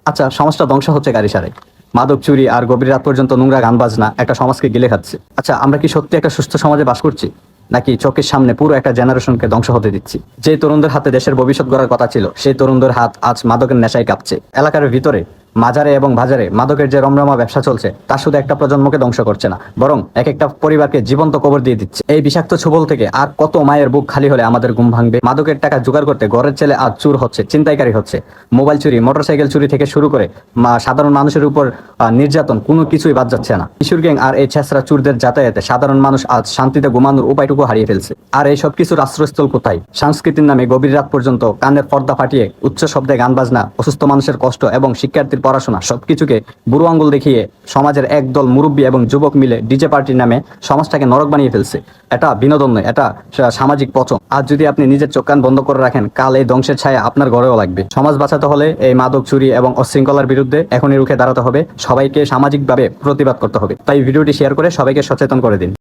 আচ্ছা, সমাজটা ধ্বংস হচ্ছে গাড়ি সারাই, মাদক চুরি আর গভীর রাত পর্যন্ত নোংরা গান বাজনা একটা সমাজকে গিলে খাচ্ছে। আচ্ছা, আমরা কি সত্যি একটা সুস্থ সমাজে বাস করছি, নাকি চোখের সামনে পুরো একটা জেনারেশনকে ধ্বংস হতে দিচ্ছি? যে তরুণদের হাতে দেশের ভবিষ্যৎ গড়ার কথা ছিল, সেই তরুণদের হাত আজ মাদকের নেশায় কাঁপছে। এলাকার ভিতরে মাজারে এবং বাজারে মাদকের যে রমরমা ব্যবসা চলছে, তা শুধু একটা প্রজন্মকে ধ্বংস করছে না, বরং এক একটা পরিবারকে জীবন্ত কবর দিয়ে দিচ্ছে। এই বিষাক্ত ছোবল থেকে আর কত মায়ের বুক খালি হলে আমাদের ঘুম ভাঙবে? মাদকের টাকা জোগাড় করতে ঘরের ছেলে আজ চুর হচ্ছে, ছিনতাইকারী হচ্ছে। মোবাইল চুরি, মোটরসাইকেল চুরি থেকে শুরু করে সাধারণ মানুষের উপর নির্যাতন, কোনো কিছুই বাদ যাচ্ছে না। কিশোর গ্যাং আর এই ছেঁচড়া চুরদের যাতায়াতে সাধারণ মানুষ আজ শান্তিতে ঘুমানোর উপায়টুকু হারিয়ে ফেলছে। আর এই সব কিছুর আশ্রয়স্থল কোথায়? সংস্কৃতির নামে গভীর রাত পর্যন্ত কানের পর্দা ফাটিয়ে উচ্চ শব্দে গান বাজনা, অসুস্থ মানুষের কষ্ট এবং শিক্ষার্থীর পড়াশোনা সবকিছুকে বুড়ো আঙ্গুল দেখিয়ে সমাজের একদল মুরব্বী এবং যুবক মিলে ডিজে পার্টির নামে সমাজটাকে নরক বানিয়ে ফেলছে। এটা বিনোদন নয়, এটা সামাজিক পতন। আজ যদি আপনি নিজের চোখ কান বন্ধ করে রাখেন, কাল এই ধ্বংসের ছায়া আপনার ঘরেও লাগবে। সমাজ বাঁচাতে হলে এই মাদক চুরি এবং অশৃঙ্খলার বিরুদ্ধে এখনই রুখে দাঁড়াতে হবে। সবাইকে সামাজিকভাবে প্রতিবাদ করতে হবে। তাই ভিডিওটি শেয়ার করে সবাইকে সচেতন করে দিন।